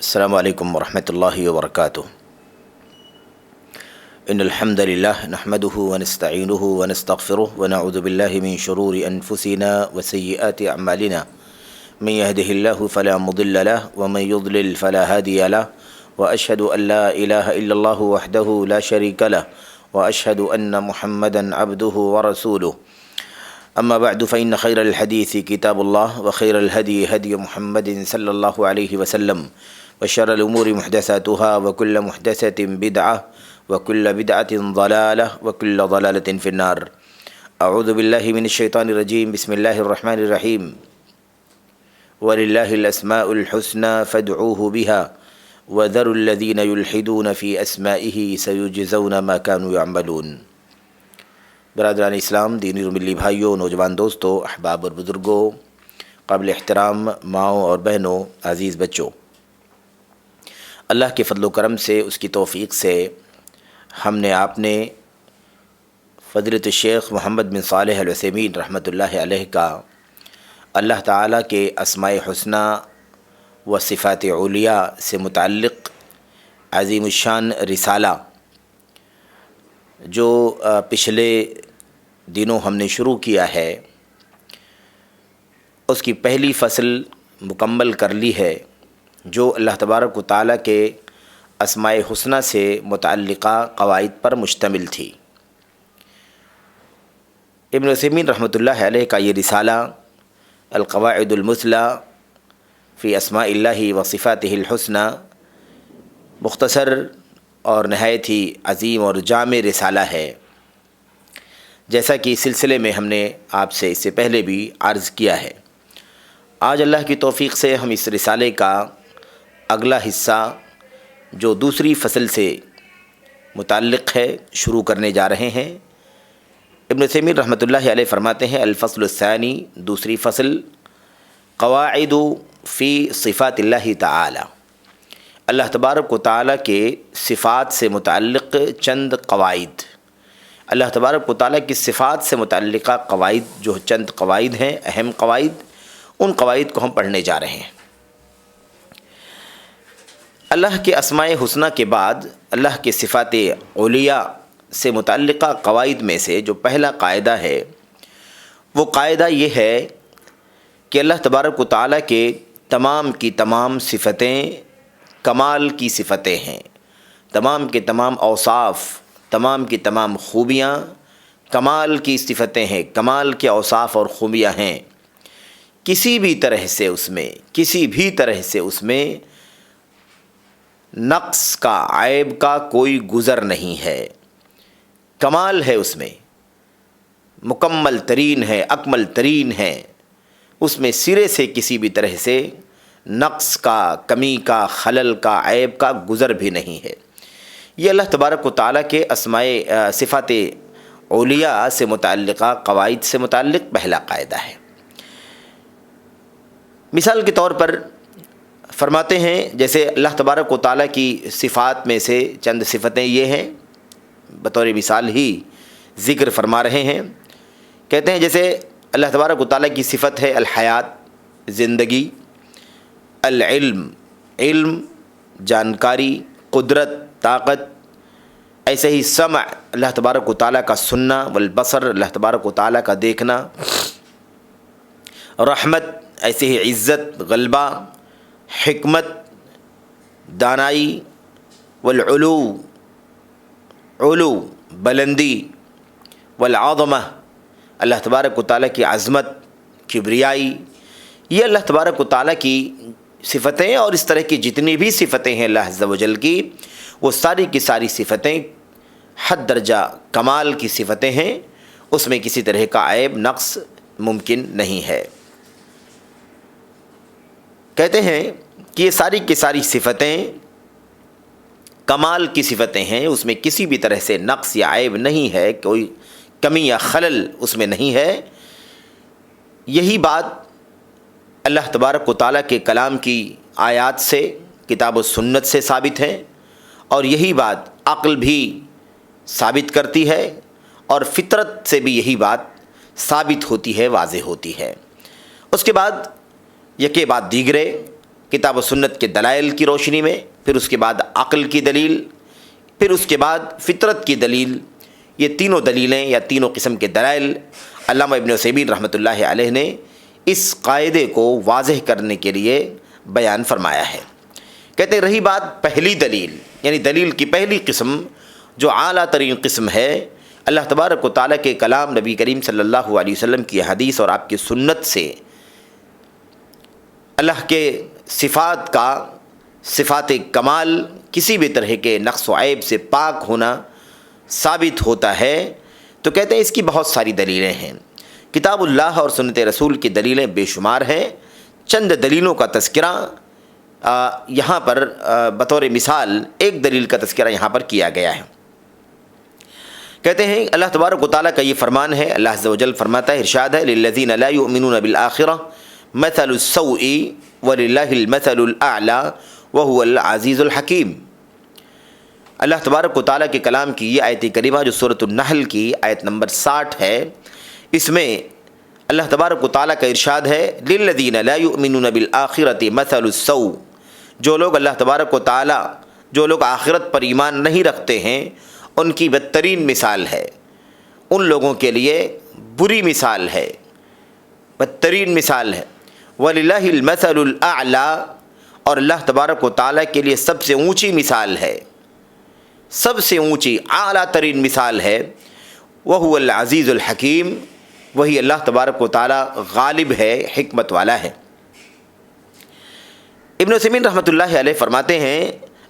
السلام علیکم ورحمۃ اللہ وبرکاتہ۔ ان الحمد للہ نحمده ونستعینه ونستغفره ونعوذ باللہ من شرور انفسنا وسیئات اعمالنا من يهده الله فلا مضل له ومن يضلل فلا هادي له واشهد ان لا اله الا الله وحده لا شريك له واشهد ان محمدا عبده ورسوله اما بعد فان خير الحديث كتاب الله وخير الهدي هدي محمد صلى الله عليه وسلم وشر الأمور محدثاتها وكل محدثة بدعة وكل بدعة ضلالة وكل ضلالة في النار۔ اعوذ باللہ من الشیطان الرجیم، بسم اللہ الرحمن الرحیم۔ وللہ الاسماء الحسنى فادعوه بها وذروا الذين يلحدون في اسمائه سيجزون ما كانوا يعملون۔ برادران اسلام، دینی و ملی بھائیوں، نوجوان دوستوں، احباب اور بزرگوں، قابل احترام ماؤں اور بہنوں، عزیز بچوں، اللہ کے فضل و کرم سے، اس کی توفیق سے ہم نے آپ نے فضیلت الشیخ محمد بن صالح العثیمین رحمۃ اللہ علیہ کا اللہ تعالیٰ کے اسماء حسنی و صفات علیاء سے متعلق عظیم الشان رسالہ جو پچھلے دنوں ہم نے شروع کیا ہے، اس کی پہلی فصل مکمل کر لی ہے، جو اللہ تبارک و تعالیٰ کے اسماء حسنی سے متعلقہ قواعد پر مشتمل تھی۔ ابن عثیمین رحمۃ اللہ علیہ کا یہ رسالہ القواعد المثلی فی اسماء اللہ و صفاتہ الحسنی مختصر اور نہایت ہی عظیم اور جامع رسالہ ہے، جیسا کہ اس سلسلے میں ہم نے آپ سے اس سے پہلے بھی عرض کیا ہے۔ آج اللہ کی توفیق سے ہم اس رسالے کا اگلا حصہ جو دوسری فصل سے متعلق ہے شروع کرنے جا رہے ہیں۔ ابن عثیمین رحمۃ اللہ علیہ فرماتے ہیں: الفصل الثانی، دوسری فصل، قواعد فی صفات اللہ تعالی، اللہ تبارک و تعالیٰ کے صفات سے متعلق چند قواعد، اللہ تبارک و تعالیٰ کی صفات سے متعلقہ قواعد، جو چند قواعد ہیں، اہم قواعد، ان قواعد کو ہم پڑھنے جا رہے ہیں۔ اللہ کے اسماء حسنی کے بعد اللہ کے صفات علیاء سے متعلقہ قواعد میں سے جو پہلا قاعدہ ہے، وہ قاعدہ یہ ہے کہ اللہ تبارک و تعالیٰ کے تمام کی تمام صفتیں کمال کی صفتیں ہیں، تمام کے تمام اوصاف، تمام کی تمام خوبیاں کمال کی صفتیں ہیں، کمال کے اوصاف اور خوبیاں ہیں۔ کسی بھی طرح سے اس میں نقص کا، عیب کا کوئی گزر نہیں ہے، کمال ہے، اس میں مکمل ترین ہے، اکمل ترین ہے، اس میں سرے سے کسی بھی طرح سے نقص کا، کمی کا، خلل کا، عیب کا گزر بھی نہیں ہے۔ یہ اللہ تبارک و تعالیٰ کے اسماء صفات علیاء سے متعلقہ قواعد سے متعلق پہلا قاعدہ ہے۔ مثال کے طور پر فرماتے ہیں، جیسے اللہ تبارک و تعالیٰ کی صفات میں سے چند صفتیں یہ ہیں، بطور مثال ہی ذکر فرما رہے ہیں۔ کہتے ہیں جیسے اللہ تبارک و تعالیٰ کی صفت ہے الحیات، زندگی، العلم، علم، جانکاری، قدرت، طاقت، ایسے ہی سمع، اللہ تبارک و تعالیٰ کا سننا، والبصر، اللہ تبارک و تعالیٰ کا دیکھنا، رحمت، ایسے ہی عزت، غلبہ، حکمت، دانائی، والعلو، علو، بلندی، والعظمہ، اللہ تبارک و تعالیٰ کی عظمت، کبریائی، یہ اللہ تبارک و تعالیٰ کی صفتیں، اور اس طرح کی جتنی بھی صفتیں ہیں اللہ عز و جل کی، وہ ساری کی ساری صفتیں حد درجہ کمال کی صفتیں ہیں، اس میں کسی طرح کا عیب، نقص ممکن نہیں ہے۔ کہتے ہیں کہ یہ ساری کی ساری صفتیں کمال کی صفتیں ہیں، اس میں کسی بھی طرح سے نقص یا عیب نہیں ہے، کوئی کمی یا خلل اس میں نہیں ہے۔ یہی بات اللہ تبارک و تعالیٰ کے کلام کی آیات سے، کتاب و سنت سے ثابت ہے، اور یہی بات عقل بھی ثابت کرتی ہے، اور فطرت سے بھی یہی بات ثابت ہوتی ہے، واضح ہوتی ہے۔ اس کے بعد یکے بعد دیگرے کتاب و سنت کے دلائل کی روشنی میں، پھر اس کے بعد عقل کی دلیل، پھر اس کے بعد فطرت کی دلیل. یہ تینوں دلیلیں یا تینوں قسم کے دلائل علامہ ابن عثیمین رحمۃ اللہ علیہ نے اس قاعدے کو واضح کرنے کے لیے بیان فرمایا ہے. کہتے ہیں رہی بات پہلی دلیل، یعنی دلیل کی پہلی قسم جو اعلیٰ ترین قسم ہے، اللہ تبارک و تعالیٰ کے کلام، نبی کریم صلی اللہ علیہ وسلم کی حدیث اور آپ کی سنت سے اللہ کے صفات کا، صفات کمال، کسی بھی طرح کے نقص و عیب سے پاک ہونا ثابت ہوتا ہے. تو کہتے ہیں اس کی بہت ساری دلیلیں ہیں. کتاب اللہ اور سنت رسول کی دلیلیں بے شمار ہیں. چند دلیلوں کا تذکرہ یہاں پر بطور مثال ایک دلیل کا تذکرہ یہاں پر کیا گیا ہے. کہتے ہیں اللہ تبارک و تعالیٰ کا یہ فرمان ہے، اللہ عز و جل فرماتا ہے، ارشاد ہے، للذین لا یؤمنون بالآخرہ مثل السوء وللہ المثل الاعلی وهو العزیز الحکیم. اللہ تبارک و تعالیٰ کے کلام کی یہ آیت کریمہ جو سورۃ النحل کی آیت نمبر 60 ہے، اس میں اللہ تبارک و تعالیٰ کا ارشاد ہے، للذین لا یؤمنون بالآخرۃ مثل السوء. جو لوگ اللہ تبارک و تعالیٰ، جو لوگ آخرت پر ایمان نہیں رکھتے ہیں، ان کی بدترین مثال ہے، ان لوگوں کے لیے بری مثال ہے، بدترین مثال ہے. وَلِلَّهِ الْمَثَلُ الْأَعْلَى، اور اللہ تبارک و تعالیٰ کے لیے سب سے اونچی مثال ہے، سب سے اونچی اعلیٰ ترین مثال ہے، وَهُوَ الْعَزِيزُ الْحَكِيمُ، وہی اللہ تبارک و تعالیٰ غالب ہے، حکمت والا ہے. ابن عثیمین رحمۃ اللہ علیہ فرماتے ہیں،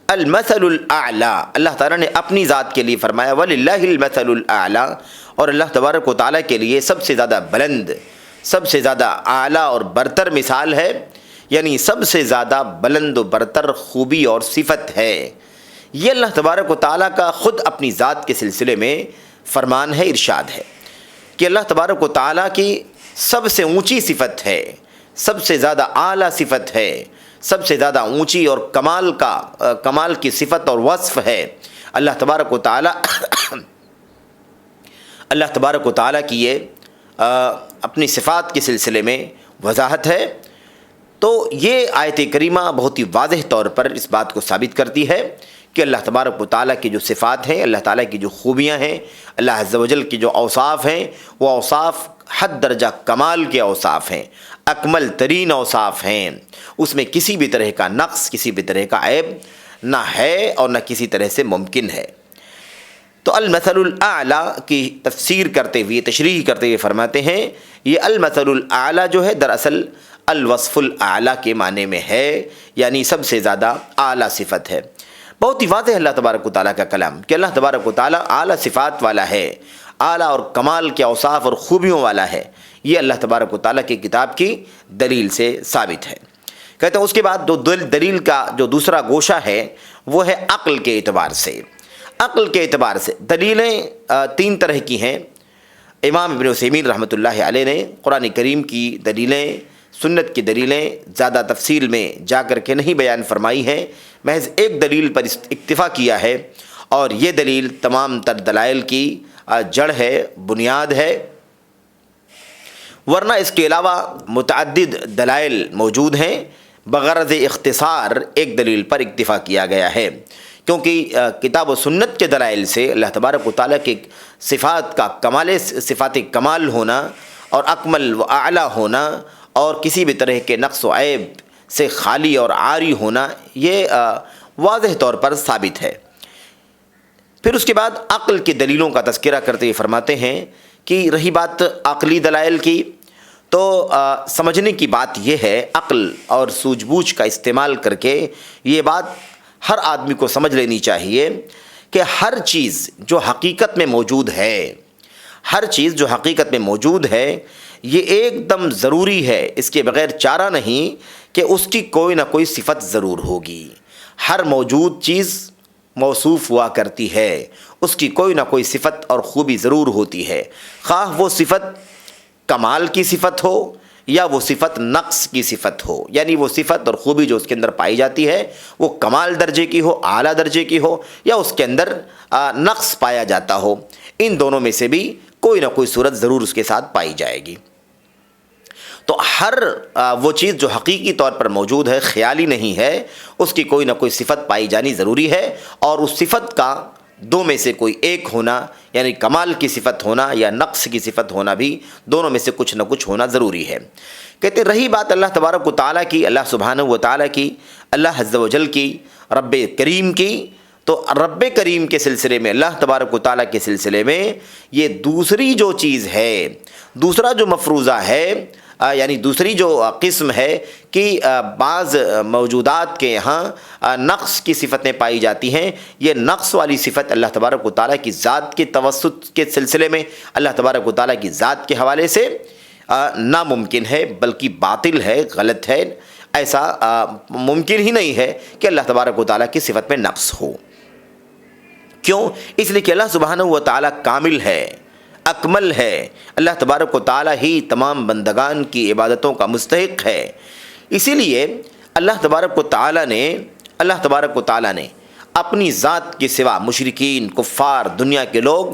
المثل الاعلیٰ، اللہ تعالیٰ نے اپنی ذات کے لیے فرمایا، وَلِلَّهِ الْمَثَلُ الْأَعْلَى، اور اللہ تبارک و تعالیٰ کے لیے سب سے زیادہ بلند، سب سے زیادہ اعلیٰ اور برتر مثال ہے، یعنی سب سے زیادہ بلند و برتر خوبی اور صفت ہے. یہ اللہ تبارک و تعالیٰ کا خود اپنی ذات کے سلسلے میں فرمان ہے، ارشاد ہے کہ اللہ تبارک و تعالیٰ کی سب سے اونچی صفت ہے، سب سے زیادہ اعلیٰ صفت ہے، سب سے زیادہ اونچی اور کمال کی صفت اور وصف ہے. اللہ تبارک و تعالیٰ اللہ تبارک و تعالیٰ کی یہ اپنی صفات کے سلسلے میں وضاحت ہے. تو یہ آیت کریمہ بہت ہی واضح طور پر اس بات کو ثابت کرتی ہے کہ اللہ تبارک و تعالیٰ کی جو صفات ہیں، اللہ تعالیٰ کی جو خوبیاں ہیں، اللہ عز و جل کی جو اوصاف ہیں، وہ اوصاف حد درجہ کمال کے اوصاف ہیں، اکمل ترین اوصاف ہیں. اس میں کسی بھی طرح کا نقص، کسی بھی طرح کا عیب نہ ہے اور نہ کسی طرح سے ممکن ہے. تو المثل الاعلیٰ کی تفسیر کرتے ہوئے، تشریح کرتے ہوئے فرماتے ہیں، یہ المثل الاعلیٰ جو ہے دراصل الوصف الاعلیٰ کے معنی میں ہے، یعنی سب سے زیادہ اعلیٰ صفت ہے. بہت ہی واضح اللہ تبارک و تعالیٰ کا کلام کہ اللہ تبارک و تعالیٰ اعلیٰ صفات والا ہے، اعلیٰ اور کمال کے اوصاف اور خوبیوں والا ہے. یہ اللہ تبارک و تعالیٰ کی کتاب کی دلیل سے ثابت ہے. کہتے ہیں اس کے بعد دلیل کا جو دوسرا گوشہ ہے وہ ہے عقل کے اعتبار سے. عقل کے اعتبار سے دلیلیں تین طرح کی ہیں. امام ابن عثیمین رحمۃ اللہ علیہ نے قرآن کریم کی دلیلیں، سنت کی دلیلیں زیادہ تفصیل میں جا کر کے نہیں بیان فرمائی ہیں، محض ایک دلیل پر اکتفا کیا ہے، اور یہ دلیل تمام تر دلائل کی جڑ ہے، بنیاد ہے. ورنہ اس کے علاوہ متعدد دلائل موجود ہیں، بغرض اختصار ایک دلیل پر اکتفا کیا گیا ہے، کیونکہ کتاب و سنت کے دلائل سے اللہ تبارک و تعالیٰ کے صفات کا صفات کمال ہونا اور اکمل و اعلیٰ ہونا اور کسی بھی طرح کے نقص و عیب سے خالی اور عاری ہونا، یہ واضح طور پر ثابت ہے. پھر اس کے بعد عقل کی دلیلوں کا تذکرہ کرتے ہوئے فرماتے ہیں کہ رہی بات عقلی دلائل کی، تو سمجھنے کی بات یہ ہے، عقل اور سوجھ بوجھ کا استعمال کر کے یہ بات ہر آدمی کو سمجھ لینی چاہیے کہ ہر چیز جو حقیقت میں موجود ہے، ہر چیز جو حقیقت میں موجود ہے، یہ ایک دم ضروری ہے، اس کے بغیر چارہ نہیں کہ اس کی کوئی نہ کوئی صفت ضرور ہوگی. ہر موجود چیز موصوف ہوا کرتی ہے، اس کی کوئی نہ کوئی صفت اور خوبی ضرور ہوتی ہے، خواہ وہ صفت کمال کی صفت ہو یا وہ صفت نقص کی صفت ہو، یعنی وہ صفت اور خوبی جو اس کے اندر پائی جاتی ہے وہ کمال درجے کی ہو، اعلیٰ درجے کی ہو، یا اس کے اندر نقص پایا جاتا ہو. ان دونوں میں سے بھی کوئی نہ کوئی صورت ضرور اس کے ساتھ پائی جائے گی. تو ہر وہ چیز جو حقیقی طور پر موجود ہے، خیالی نہیں ہے، اس کی کوئی نہ کوئی صفت پائی جانی ضروری ہے، اور اس صفت کا دو میں سے کوئی ایک ہونا، یعنی کمال کی صفت ہونا یا نقص کی صفت ہونا بھی، دونوں میں سے کچھ نہ کچھ ہونا ضروری ہے۔ کہتے رہی بات اللہ تبارک و تعالیٰ کی، اللہ سبحانہ و تعالیٰ کی، اللہ عز و جل کی، رب کریم کی، تو رب کریم کے سلسلے میں، اللہ تبارک و تعالیٰ کے سلسلے میں یہ دوسری جو چیز ہے، دوسرا جو مفروضہ ہے، یعنی دوسری جو قسم ہے کہ بعض موجودات کے یہاں نقص کی صفتیں پائی جاتی ہیں، یہ نقص والی صفت اللہ تبارک و تعالیٰ کی ذات کے توسط کے سلسلے میں، اللہ تبارک و تعالیٰ کی ذات کے حوالے سے ناممکن ہے، بلکہ باطل ہے، غلط ہے۔ ایسا ممکن ہی نہیں ہے کہ اللہ تبارک و تعالیٰ کی صفت میں نقص ہو۔ کیوں؟ اس لیے کہ اللہ سبحانہ و تعالیٰ کامل ہے، اکمل ہے، اللہ تبارک و تعالیٰ ہی تمام بندگان کی عبادتوں کا مستحق ہے۔ اسی لیے اللہ تبارک و تعالیٰ نے اپنی ذات کے سوا مشرکین، کفار، دنیا کے لوگ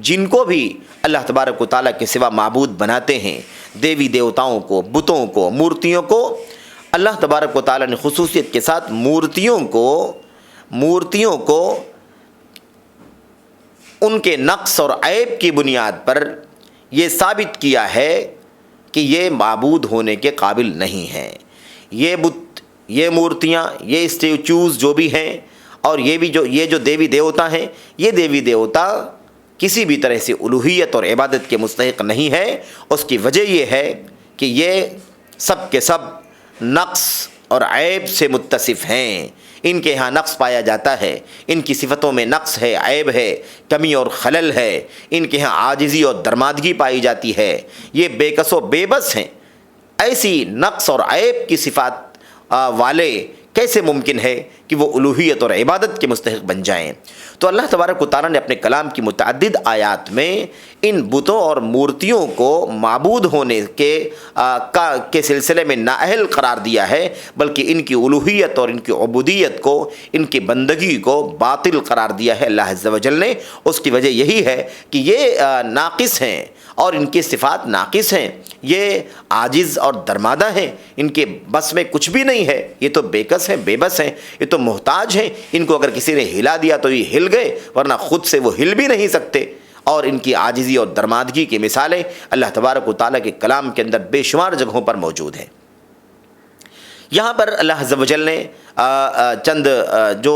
جن کو بھی اللہ تبارک و تعالیٰ کے سوا معبود بناتے ہیں، دیوی دیوتاؤں کو، بتوں کو، مورتیوں کو، اللہ تبارک و تعالیٰ نے خصوصیت کے ساتھ مورتیوں کو ان کے نقص اور عیب کی بنیاد پر یہ ثابت کیا ہے کہ یہ معبود ہونے کے قابل نہیں ہیں۔ یہ بت، یہ مورتیاں، یہ اسٹیچوز جو بھی ہیں، اور یہ جو دیوی دیوتا ہیں، یہ دیوی دیوتا کسی بھی طرح سے الوہیت اور عبادت کے مستحق نہیں ہے۔ اس کی وجہ یہ ہے کہ یہ سب کے سب نقص اور عیب سے متصف ہیں، ان کے ہاں نقص پایا جاتا ہے، ان کی صفتوں میں نقص ہے، عیب ہے، کمی اور خلل ہے، ان کے ہاں عاجزی اور درمادگی پائی جاتی ہے، یہ بے کس و بے بس ہیں۔ ایسی نقص اور عیب کی صفات والے کیسے ممکن ہے کہ وہ الوہیت اور عبادت کے مستحق بن جائیں؟ تو اللہ تبارک و تعالیٰ نے اپنے کلام کی متعدد آیات میں ان بتوں اور مورتیوں کو معبود ہونے کے سلسلے میں نااہل قرار دیا ہے، بلکہ ان کی الوہیت اور ان کی عبودیت کو، ان کی بندگی کو باطل قرار دیا ہے اللہ عز و جل نے۔ اس کی وجہ یہی ہے کہ یہ ناقص ہیں اور ان کی صفات ناقص ہیں، یہ عاجز اور درمادہ ہیں، ان کے بس میں کچھ بھی نہیں ہے، یہ تو بے کس ہیں، بے بس ہیں، یہ تو محتاج ہیں، ان کو اگر کسی نے ہلا دیا تو یہ ہل گئے، ورنہ خود سے وہ ہل بھی نہیں سکتے۔ اور ان کی عاجزی اور درمادگی کی مثالیں اللہ تبارک و تعالیٰ کے کلام کے اندر بے شمار جگہوں پر موجود ہیں۔ یہاں پر اللہ عز و جل نے چند جو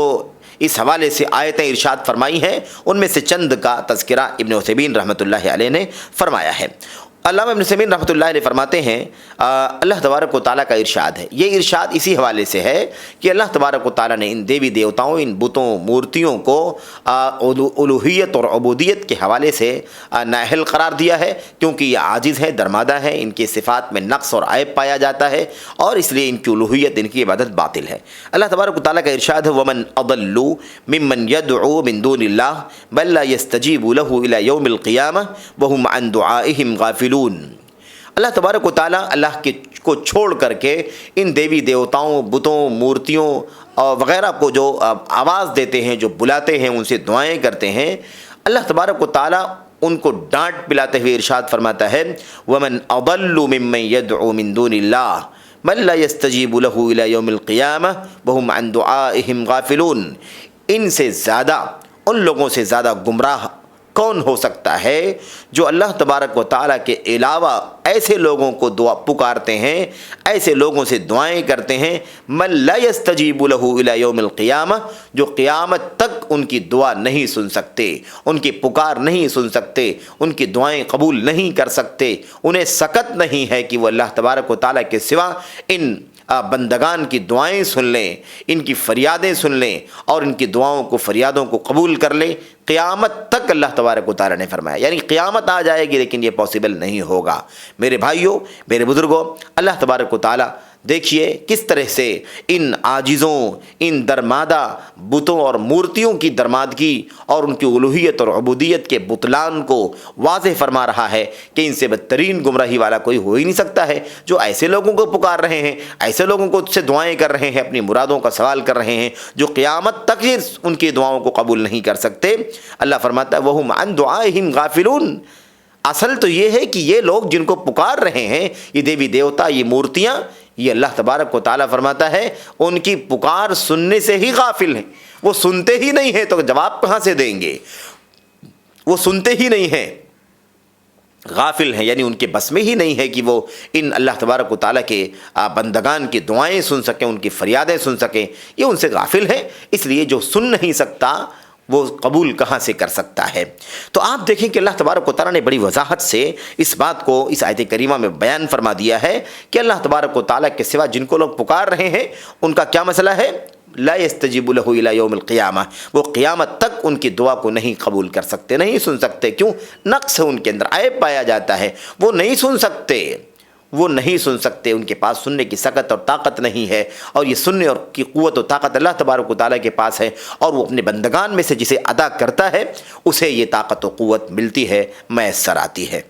اس حوالے سے آیتیں ارشاد فرمائی ہیں، ان میں سے چند کا تذکرہ ابن عثیمین رحمۃ اللہ علیہ نے فرمایا ہے۔ علامہ ابن عثیمین رحمۃ اللہ علیہ فرماتے ہیں، اللہ تبارک و تعالیٰ کا ارشاد ہے، یہ ارشاد اسی حوالے سے ہے کہ اللہ تبارک و تعالیٰ نے ان دیوی دیوتاؤں، ان بتوں، مورتیوں کو الوہیت اور عبودیت کے حوالے سے نااہل قرار دیا ہے، کیونکہ یہ عاجز ہیں، درمادہ ہیں، ان کی صفات میں نقص اور عیب پایا جاتا ہے، اور اس لیے ان کی الوہیت، ان کی عبادت باطل ہے۔ اللہ تبارک و تعالیٰ کا ارشاد ہے، وَمَنْ أَضَلُّ مِمَّنْ يَدْعُو مِن دُونِ اللَّهِ بَل لَّا يَسْتَجِيبُ لَهُ إِلَى يَوْمِ الْقِيَامَةِ وَهُمْ عَنْ دُعَائِهِمْ غَافِلُونَ۔ اللہ تبارک و تعالیٰ اللہ کو چھوڑ کر کے ان دیوی دیوتاؤں، بتوں، مورتیوں وغیرہ کو جو آواز دیتے ہیں، جو بلاتے ہیں، ان سے دعائیں کرتے ہیں، اللہ تبارک و تعالیٰ ان کو ڈانٹ پلاتے ہوئے ارشاد فرماتا ہے، وَمَنْ أَضَلُّ مِمَّنْ يَدْعُو مِن دُونِ اللَّهِ مَن لَّا يَسْتَجِيبُ لَهُ إِلَى يَوْمِ الْقِيَامَةِ وَهُمْ عَنْ دُعَائِهِمْ غَافِلُونَ۔ ان سے زیادہ، ان لوگوں سے زیادہ گمراہ کون ہو سکتا ہے جو اللہ تبارک و تعالیٰ کے علاوہ ایسے لوگوں کو دعا پکارتے ہیں، ایسے لوگوں سے دعائیں کرتے ہیں، من لا يستجیب له الى یوم القیامہ، جو قیامت تک ان کی دعا نہیں سن سکتے، ان کی پکار نہیں سن سکتے، ان کی دعائیں قبول نہیں کر سکتے، انہیں سکت نہیں ہے کہ وہ اللہ تبارک و تعالیٰ کے سوا ان بندگان کی دعائیں سن لیں، ان کی فریادیں سن لیں، اور ان کی دعاؤں کو، فریادوں کو قبول کر لیں قیامت تک۔ اللہ تبارک و تعالیٰ نے فرمایا، یعنی قیامت آ جائے گی لیکن یہ پاسبل نہیں ہوگا۔ میرے بھائیوں، میرے بزرگوں، اللہ تبارک و تعالیٰ دیکھیے کس طرح سے ان عاجزوں، ان درمادہ بتوں اور مورتیوں کی درمادگی اور ان کی الوہیت اور عبودیت کے بطلان کو واضح فرما رہا ہے کہ ان سے بدترین گمراہی والا کوئی ہو ہی نہیں سکتا ہے جو ایسے لوگوں کو پکار رہے ہیں، ایسے لوگوں کو سے دعائیں کر رہے ہیں، اپنی مرادوں کا سوال کر رہے ہیں، جو قیامت تک ہی ان کی دعاؤں کو قبول نہیں کر سکتے۔ اللہ فرماتا ہے وَهُمْ عَنْ دُعَائِهِمْ غَافِلُونَ، اصل تو یہ ہے کہ یہ لوگ جن کو پکار رہے ہیں، یہ دیوی دیوتا، یہ مورتیاں، یہ اللہ تبارک و تعالیٰ فرماتا ہے ان کی پکار سننے سے ہی غافل ہیں۔ وہ سنتے ہی نہیں ہیں تو جواب کہاں سے دیں گے؟ وہ سنتے ہی نہیں ہیں، غافل ہیں، یعنی ان کے بس میں ہی نہیں ہے کہ وہ ان اللہ تبارک و تعالیٰ کے بندگان کی دعائیں سن سکیں، ان کی فریادیں سن سکیں۔ یہ ان سے غافل ہے، اس لیے جو سن نہیں سکتا وہ قبول کہاں سے کر سکتا ہے؟ تو آپ دیکھیں کہ اللہ تبارک و تعالیٰ نے بڑی وضاحت سے اس بات کو اس آیت کریمہ میں بیان فرما دیا ہے کہ اللہ تبارک و تعالیٰ کے سوا جن کو لوگ پکار رہے ہیں ان کا کیا مسئلہ ہے؟ لا يستجیب له الى یوم القیامہ، وہ قیامت تک ان کی دعا کو نہیں قبول کر سکتے، نہیں سن سکتے۔ کیوں؟ نقص ہے ان کے اندر، عیب پایا جاتا ہے، وہ نہیں سن سکتے، وہ نہیں سن سکتے، ان کے پاس سننے کی سکت اور طاقت نہیں ہے، اور یہ سننے اور کی قوت و طاقت اللہ تبارک و تعالیٰ کے پاس ہے، اور وہ اپنے بندگان میں سے جسے ادا کرتا ہے اسے یہ طاقت و قوت ملتی ہے، میسر آتی ہے۔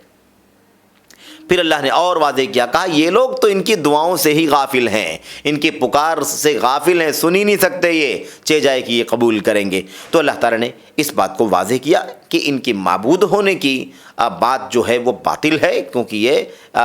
پھر اللہ نے اور واضح کیا، کہا یہ لوگ تو ان کی دعاؤں سے ہی غافل ہیں، ان کی پکار سے غافل ہیں، سن ہی نہیں سکتے یہ، چہ جائے کہ یہ قبول کریں گے۔ تو اللہ تعالیٰ نے اس بات کو واضح کیا کہ ان کی معبود ہونے کی بات جو ہے وہ باطل ہے، کیونکہ یہ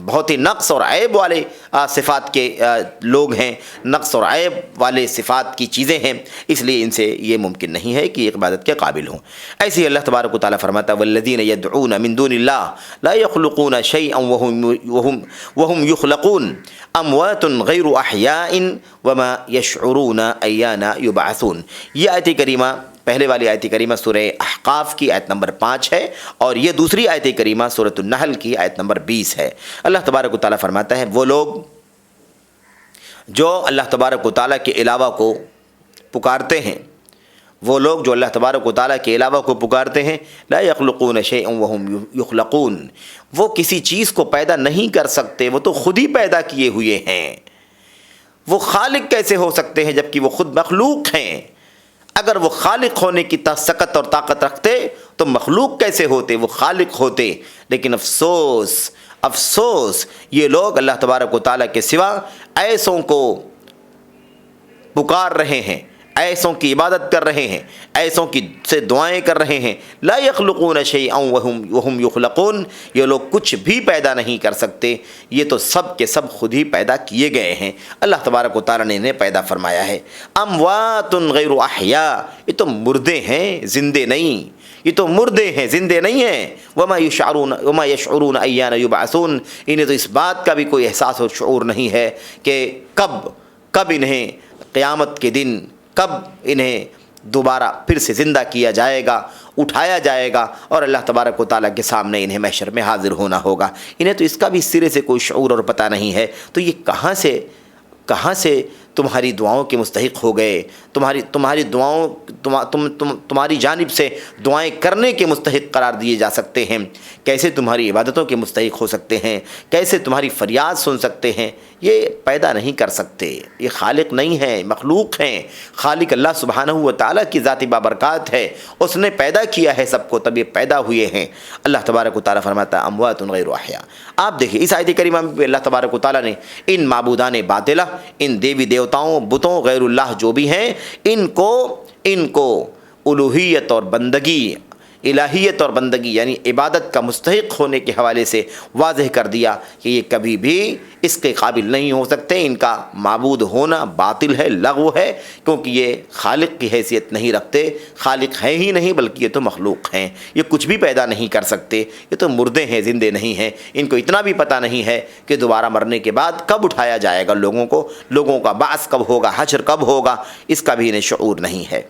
بہت ہی نقص اور عیب والے صفات کے لوگ ہیں، نقص اور عیب والے صفات کی چیزیں ہیں، اس لیے ان سے یہ ممکن نہیں ہے کہ یہ عبادت کے قابل ہوں۔ ایسے ہی اللہ تبارک و تعالیٰ فرماتا ہے والذین یدعون من دون اللہ لا یخلقون شیئا وهم یخلقون اموات غیر احیاء وما یشعرون ایان یبعثون۔ یہ آیت کریمہ پہلے والی آیت کریمہ سورہ احقاف کی آیت نمبر 5 ہے، اور یہ دوسری آیت کریمہ سورۃ النحل کی آیت نمبر 20 ہے۔ اللہ تبارک و تعالیٰ فرماتا ہے وہ لوگ جو اللہ تبارک و تعالیٰ کے علاوہ کو پکارتے ہیں، وہ لوگ جو اللہ تبارک و تعالیٰ کے علاوہ کو پکارتے ہیں، لا یخلقون شیئا وهم یخلقون، وہ کسی چیز کو پیدا نہیں کر سکتے، وہ تو خود ہی پیدا کیے ہوئے ہیں۔ وہ خالق کیسے ہو سکتے ہیں جبکہ وہ خود مخلوق ہیں؟ اگر وہ خالق ہونے کی سکت اور طاقت رکھتے تو مخلوق کیسے ہوتے؟ وہ خالق ہوتے۔ لیکن افسوس یہ لوگ اللہ تبارک و تعالیٰ کے سوا ایسوں کو پکار رہے ہیں، ایسوں کی عبادت کر رہے ہیں، ایسوں کی سے دعائیں کر رہے ہیں۔ لا یخلقون شیئا وهم یخلقون، یہ لوگ کچھ بھی پیدا نہیں کر سکتے، یہ تو سب کے سب خود ہی پیدا کیے گئے ہیں، اللہ تبارک و تعالیٰ نے انہیں پیدا فرمایا ہے۔ اموات غیر احیاء، یہ تو مردے ہیں، زندے نہیں، یہ تو مردے ہیں، زندے نہیں ہیں۔ وما یشعرون ایان یبعثون، انہیں تو اس بات کا بھی کوئی احساس اور شعور نہیں ہے کہ کب انہیں قیامت کے دن، کب انہیں دوبارہ پھر سے زندہ کیا جائے گا، اٹھایا جائے گا، اور اللہ تبارک و تعالیٰ کے سامنے انہیں محشر میں حاضر ہونا ہوگا۔ انہیں تو اس کا بھی سرے سے کوئی شعور اور پتہ نہیں ہے، تو یہ کہاں سے تمہاری دعاؤں کے مستحق ہو گئے؟ تمہاری دعاؤں تمہاری جانب سے دعائیں کرنے کے مستحق قرار دیے جا سکتے ہیں، کیسے تمہاری عبادتوں کے مستحق ہو سکتے ہیں، کیسے تمہاری فریاد سن سکتے ہیں؟ یہ پیدا نہیں کر سکتے، یہ خالق نہیں ہیں، مخلوق ہیں۔ خالق اللہ سبحانہ و تعالیٰ کی ذاتی بابرکات ہے، اس نے پیدا کیا ہے سب کو، تب یہ پیدا ہوئے ہیں۔ اللہ تبارک و تعالیٰ فرماتا ہے اموات غیر احیاء۔ آپ دیکھیں اس آیت کریمہ میں اللہ تبارک و تعالیٰ نے ان معبودان باطلہ، ان دیوی دیوتاؤں، بتوں، غیر اللہ جو بھی ہیں، ان کو الوہیت اور بندگی، الہیت اور بندگی یعنی عبادت کا مستحق ہونے کے حوالے سے واضح کر دیا کہ یہ کبھی بھی اس کے قابل نہیں ہو سکتے، ان کا معبود ہونا باطل ہے، لغو ہے، کیونکہ یہ خالق کی حیثیت نہیں رکھتے، خالق ہے ہی نہیں بلکہ یہ تو مخلوق ہیں، یہ کچھ بھی پیدا نہیں کر سکتے، یہ تو مردے ہیں، زندے نہیں ہیں۔ ان کو اتنا بھی پتہ نہیں ہے کہ دوبارہ مرنے کے بعد کب اٹھایا جائے گا لوگوں کا بعث کب ہوگا، حشر کب ہوگا، اس کا بھی انہیں شعور نہیں ہے۔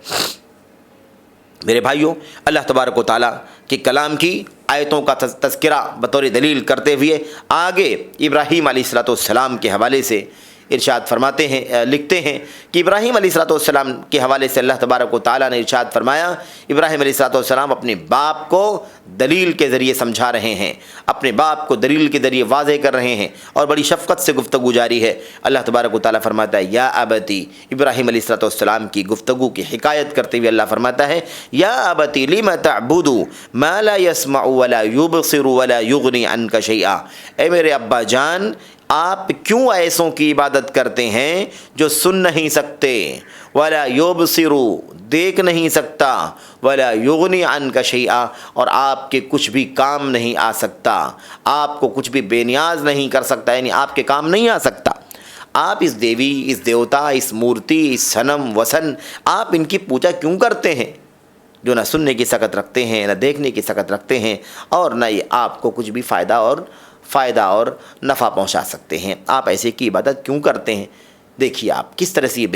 میرے بھائیوں، اللہ تبارک و تعالیٰ کے کلام کی آیتوں کا تذکرہ بطور دلیل کرتے ہوئے آگے ابراہیم علیہ السلام کے حوالے سے ارشاد فرماتے ہیں، لکھتے ہیں کہ ابراہیم علیہ السلام کے حوالے سے اللہ تبارک و تعالیٰ نے ارشاد فرمایا، ابراہیم علیہ السلام اپنے باپ کو دلیل کے ذریعے سمجھا رہے ہیں، اپنے باپ کو دلیل کے ذریعے واضح کر رہے ہیں، اور بڑی شفقت سے گفتگو جاری ہے۔ اللہ تبارک و تعالیٰ فرماتا ہے یا ابتی، ابراہیم علیہ السلام کی گفتگو کی حکایت کرتے ہوئے اللہ فرماتا ہے یا ابتی لم تعبد ما لا يسمع ولا يبصر ولا يغني عنك شيئا، اے میرے ابا جان، آپ کیوں ایسوں کی عبادت کرتے ہیں جو سن نہیں سکتے، ولا یبصروا دیکھ نہیں سکتا، ولا یغنی عنک شیئا اور آپ کے کچھ بھی کام نہیں آ سکتا، آپ کو کچھ بھی بے نیاز نہیں کر سکتا، یعنی آپ کے کام نہیں آ سکتا۔ آپ اس دیوی، اس دیوتا، اس مورتی، اس صنم وثن، آپ ان کی پوجا کیوں کرتے ہیں جو نہ سننے کی سکت رکھتے ہیں، نہ دیکھنے کی سکت رکھتے ہیں، اور نہ یہ آپ کو کچھ بھی فائدہ اور نفع پہنچا سکتے ہیں؟ آپ ایسے کی عبادت کیوں کرتے ہیں؟ دیکھیے آپ کس طرح سے یہ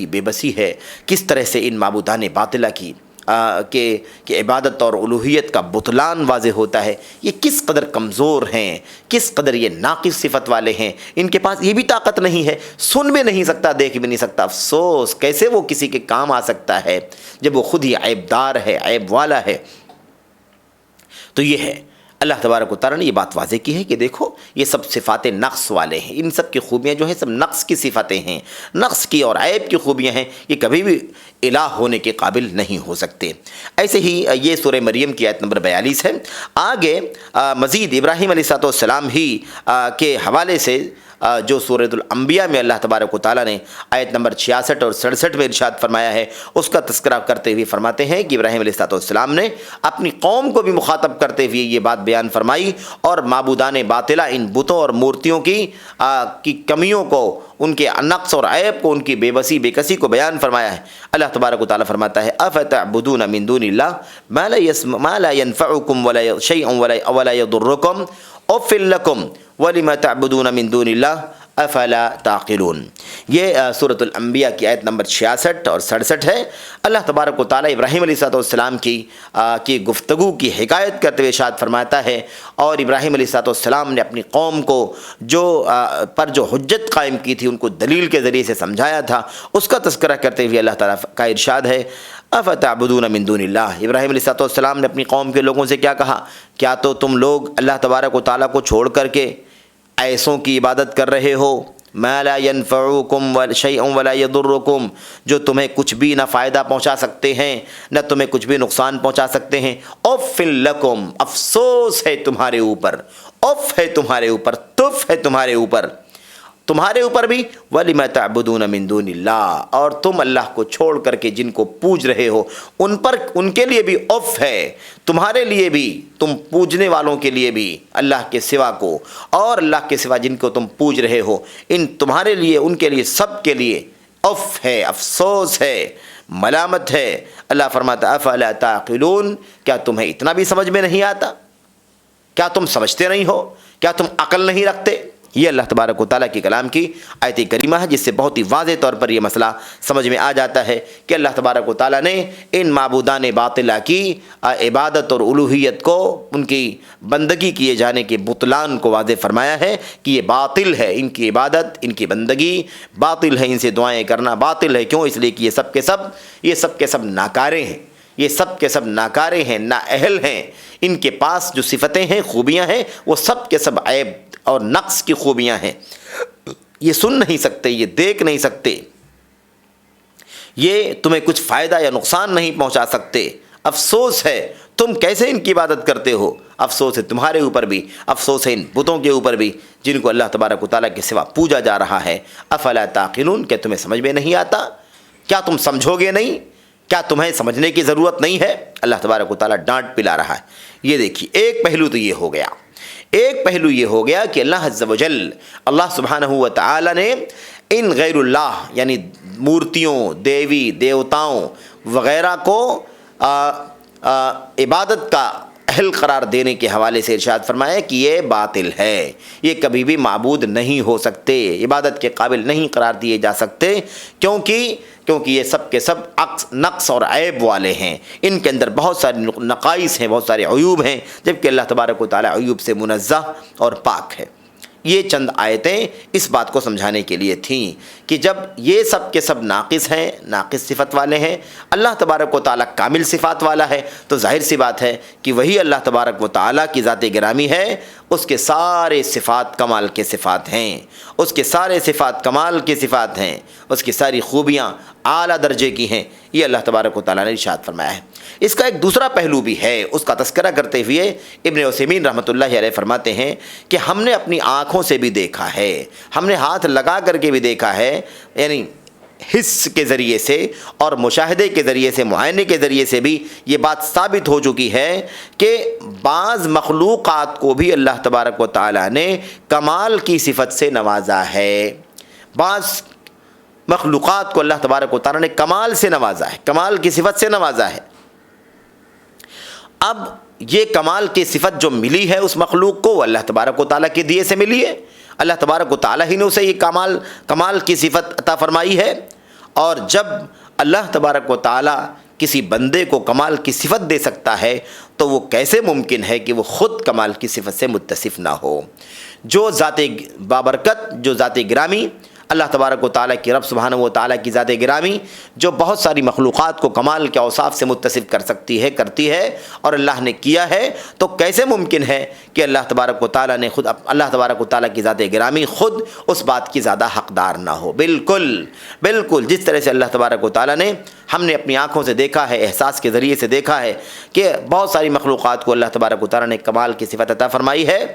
بے بسی ہے، کس طرح سے ان معبودان باطلہ کی کہ عبادت اور الوہیت کا بطلان واضح ہوتا ہے۔ یہ کس قدر کمزور ہیں، کس قدر یہ ناقص صفت والے ہیں، ان کے پاس یہ بھی طاقت نہیں ہے، سن بھی نہیں سکتا، دیکھ بھی نہیں سکتا۔ افسوس، کیسے وہ کسی کے کام آ سکتا ہے جب وہ خود ہی عیب دار ہے، عیب والا ہے۔ تو یہ ہے، اللہ تبارک و تعالیٰ نے یہ بات واضح کی ہے کہ دیکھو یہ سب صفات نقص والے ہیں، ان سب کی خوبیاں جو ہیں سب نقص کی صفتیں ہیں، نقص کی اور عیب کی خوبیاں ہیں، یہ کبھی بھی الہ ہونے کے قابل نہیں ہو سکتے۔ ایسے ہی یہ سورہ مریم کی آیت نمبر 42 ہے۔ آگے مزید ابراہیم علیہ السلام ہی کے حوالے سے جو سورۃ الانبیاء میں اللہ تبارک و تعالیٰ نے آیت نمبر 66 اور 67 میں ارشاد فرمایا ہے، اس کا تذکرہ کرتے ہوئے فرماتے ہیں کہ ابراہیم علیہ السلام نے اپنی قوم کو بھی مخاطب کرتے ہوئے یہ بات بیان فرمائی اور معبودان باطلہ، ان بتوں اور مورتیوں کی کمیوں کو، ان کے نقص اور عیب کو، ان کی بے بسی بے کسی کو بیان فرمایا ہے۔ اللہ تبارک و تعالیٰ فرماتا ہے افتعبدون من دون اللہ ما لا ينفعكم ولا شيء ولا يضركم اف لكم ولم تعبدون من دون اللہ افلا تعقلون۔ یہ سورۃ الانبیاء کی آیت نمبر 66 اور 67 ہے۔ اللہ تبارک و تعالیٰ ابراہیم علیہ السلام کی گفتگو کی حکایت کرتے ہوئے ارشاد فرماتا ہے، اور ابراہیم علیہ السلام نے اپنی قوم کو جو حجت قائم کی تھی، ان کو دلیل کے ذریعے سے سمجھایا تھا، اس کا تذکرہ کرتے ہوئے اللہ تعالیٰ کا ارشاد ہے افتعبدون من دون اللہ۔ ابراہیم علیہ السلام نے اپنی قوم کے لوگوں سے کیا کہا؟ کیا تو تم لوگ اللہ تبارک و تعالیٰ کو چھوڑ کر کے ایسوں کی عبادت کر رہے ہو، ما لا ينفعكم شيء ولا يضركم، جو تمہیں کچھ بھی نہ فائدہ پہنچا سکتے ہیں نہ تمہیں کچھ بھی نقصان پہنچا سکتے ہیں۔ اف لکم، افسوس ہے تمہارے اوپر، اف ہے تمہارے اوپر، تف ہے تمہارے اوپر بھی، وَلِمَ تَعْبُدُونَ مِن دُونِ اللَّهِ، اور تم اللہ کو چھوڑ کر کے جن کو پوج رہے ہو ان کے لیے بھی اف ہے، تمہارے لیے بھی، تم پوجنے والوں کے لیے بھی اللہ کے سوا کو، اور اللہ کے سوا جن کو تم پوج رہے ہو، ان تمہارے لیے، ان کے لیے، سب کے لیے اف ہے، افسوس ہے، ملامت ہے۔ اللہ فرماتا افلا تعقلون، کیا تمہیں اتنا بھی سمجھ میں نہیں آتا؟ کیا تم سمجھتے نہیں ہو؟ کیا تم عقل نہیں رکھتے؟ یہ اللہ تبارک و تعالیٰ کی کلام کی آیت کریمہ ہے، جس سے بہت ہی واضح طور پر یہ مسئلہ سمجھ میں آ جاتا ہے کہ اللہ تبارک و تعالیٰ نے ان معبودان باطلہ کی عبادت اور الوہیت کو، ان کی بندگی کیے جانے کے بطلان کو واضح فرمایا ہے کہ یہ باطل ہے، ان کی عبادت، ان کی بندگی باطل ہے، ان سے دعائیں کرنا باطل ہے۔ کیوں؟ اس لیے کہ یہ سب کے سب ناکارے ہیں، یہ سب کے سب ناکارے ہیں، نااہل ہیں۔ ان کے پاس جو صفتیں ہیں، خوبیاں ہیں، وہ سب کے سب عیب اور نقص کی خوبیاں ہیں۔ یہ سن نہیں سکتے، یہ دیکھ نہیں سکتے، یہ تمہیں کچھ فائدہ یا نقصان نہیں پہنچا سکتے۔ افسوس ہے تم کیسے ان کی عبادت کرتے ہو، افسوس ہے تمہارے اوپر بھی، افسوس ہے ان بتوں کے اوپر بھی جن کو اللہ تبارک و تعالیٰ کے سوا پوجا جا رہا ہے۔ افلا تعقلون، کیا تمہیں سمجھ میں نہیں آتا؟ کیا تم سمجھو گے نہیں؟ کیا تمہیں سمجھنے کی ضرورت نہیں ہے؟ اللہ تبارک و تعالیٰ ڈانٹ پلا رہا ہے۔ یہ دیکھیے، ایک پہلو تو یہ ہو گیا، کہ اللہ عز و جل، اللہ سبحانہ و تعالیٰ نے ان غیر اللہ یعنی مورتیوں، دیوی دیوتاؤں وغیرہ کو عبادت کا اہل قرار دینے کے حوالے سے ارشاد فرمایا کہ یہ باطل ہے، یہ کبھی بھی معبود نہیں ہو سکتے، عبادت کے قابل نہیں قرار دیے جا سکتے، کیونکہ یہ سب کے سب نقص اور عیب والے ہیں، ان کے اندر بہت سارے نقائص ہیں، بہت سارے عیوب ہیں، جبکہ اللہ تبارک و تعالیٰ عیوب سے منزہ اور پاک ہے۔ یہ چند آیتیں اس بات کو سمجھانے کے لیے تھیں کہ جب یہ سب کے سب ناقص ہیں، ناقص صفت والے ہیں، اللہ تبارک و تعالیٰ کامل صفات والا ہے، تو ظاہر سی بات ہے کہ وہی اللہ تبارک و تعالیٰ کی ذات گرامی ہے، اس کے سارے صفات کمال کے صفات ہیں، اس کے سارے صفات کمال کی صفات ہیں، اس کی ساری خوبیاں اعلیٰ درجے کی ہیں، یہ اللہ تبارک و تعالیٰ نے ارشاد فرمایا ہے۔ اس کا ایک دوسرا پہلو بھی ہے، اس کا تذکرہ کرتے ہوئے ابن عثیمین رحمۃ اللہ علیہ فرماتے ہیں کہ ہم نے اپنی آنکھوں سے بھی دیکھا ہے، ہم نے ہاتھ لگا کر کے بھی دیکھا ہے، یعنی حس کے ذریعے سے اور مشاہدے کے ذریعے سے، معائنے کے ذریعے سے بھی یہ بات ثابت ہو چکی ہے کہ بعض مخلوقات کو بھی اللہ تبارک و تعالیٰ نے کمال کی صفت سے نوازا ہے، بعض مخلوقات کو اللہ تبارک و تعالیٰ نے کمال سے نوازا ہے، کمال کی صفت سے نوازا ہے۔ اب یہ کمال کی صفت جو ملی ہے اس مخلوق کو، وہ اللہ تبارک و تعالیٰ کے دیے سے ملی ہے، اللہ تبارک و تعالیٰ ہی نے اسے یہ کمال کی صفت عطا فرمائی ہے۔ اور جب اللہ تبارک و تعالیٰ کسی بندے کو کمال کی صفت دے سکتا ہے تو وہ کیسے ممکن ہے کہ وہ خود کمال کی صفت سے متصف نہ ہو؟ جو ذات بابرکت، جو ذات گرامی اللہ تبارک و تعالیٰ کی، رب سبحانہ و تعالیٰ کی ذات گرامی جو بہت ساری مخلوقات کو کمال کے اوصاف سے متصف کر سکتی ہے، کرتی ہے، اور اللہ نے کیا ہے، تو کیسے ممکن ہے کہ اللہ تبارک و تعالیٰ نے خود، اللہ تبارک و تعالیٰ کی ذات گرامی خود اس بات کی زیادہ حقدار نہ ہو؟ بالکل جس طرح سے اللہ تبارک و تعالیٰ نے، ہم نے اپنی آنکھوں سے دیکھا ہے، احساس کے ذریعے سے دیکھا ہے کہ بہت ساری مخلوقات کو اللہ تبارک و تعالیٰ نے کمال کی صفت عطا فرمائی ہے،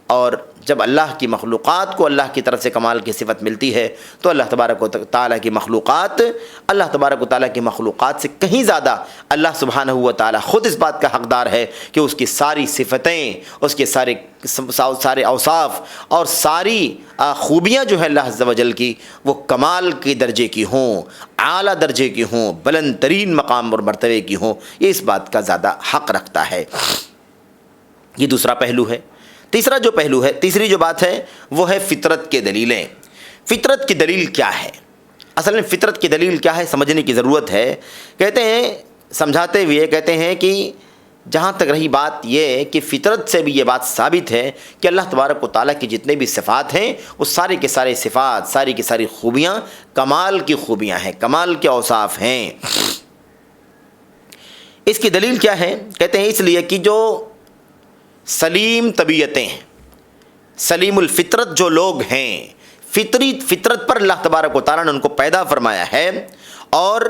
اور جب اللہ کی مخلوقات کو اللہ کی طرف سے کمال کی صفت ملتی ہے تو اللہ تبارک و تعالیٰ کی مخلوقات، اللہ تبارک و تعالیٰ کی مخلوقات سے کہیں زیادہ اللہ سبحانہ و تعالیٰ خود اس بات کا حقدار ہے کہ اس کی ساری صفتیں، اس کے سارے اوصاف اور ساری خوبیاں جو ہیں اللہ عز و جل کی، وہ کمال کے درجے کی ہوں، اعلیٰ درجے کی ہوں، بلند ترین مقام اور مرتبے کی ہوں، یہ اس بات کا زیادہ حق رکھتا ہے۔ یہ دوسرا پہلو ہے۔ تیسرا جو پہلو ہے، تیسری جو بات ہے وہ ہے فطرت کے دلیلیں۔ فطرت کی دلیل کیا ہے؟ اصل میں فطرت کی دلیل کیا ہے سمجھنے کی ضرورت ہے۔ کہتے ہیں، سمجھاتے ہوئے کہتے ہیں کہ جہاں تک رہی بات یہ کہ فطرت سے بھی یہ بات ثابت ہے کہ اللہ تبارک و تعالیٰ کی جتنے بھی صفات ہیں وہ سارے کے سارے صفات، ساری کی ساری خوبیاں کمال کی خوبیاں ہیں، کمال کے اوصاف ہیں۔ اس کی دلیل کیا ہے؟ کہتے ہیں اس لیے کہ جو سلیم طبیعتیں، سلیم الفطرت جو لوگ ہیں، فطرت پر اللہ تبارک و تعالیٰ نے ان کو پیدا فرمایا ہے، اور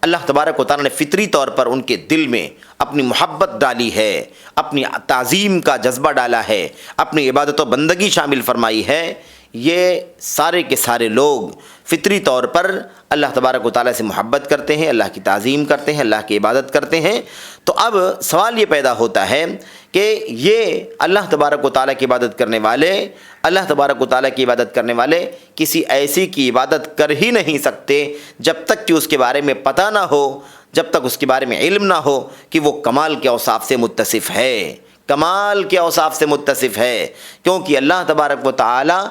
اللہ تبارک و تعالیٰ نے فطری طور پر ان کے دل میں اپنی محبت ڈالی ہے، اپنی تعظیم کا جذبہ ڈالا ہے، اپنی عبادت و بندگی شامل فرمائی ہے۔ یہ سارے کے سارے لوگ فطری طور پر اللہ تبارک و تعالیٰ سے محبت کرتے ہیں، اللہ کی تعظیم کرتے ہیں، اللہ کی عبادت کرتے ہیں۔ تو اب سوال یہ پیدا ہوتا ہے کہ یہ اللہ تبارک و تعالیٰ کی عبادت کرنے والے، اللہ تبارک و تعالیٰ کی عبادت کرنے والے کسی ایسی کی عبادت کر ہی نہیں سکتے جب تک کہ اس کے بارے میں پتہ نہ ہو، جب تک اس کے بارے میں علم نہ ہو کہ وہ کمال کے اوصاف سے متصف ہے، کمال کے اوصاف سے متصف ہے۔ کیونکہ اللہ تبارک و تعالیٰ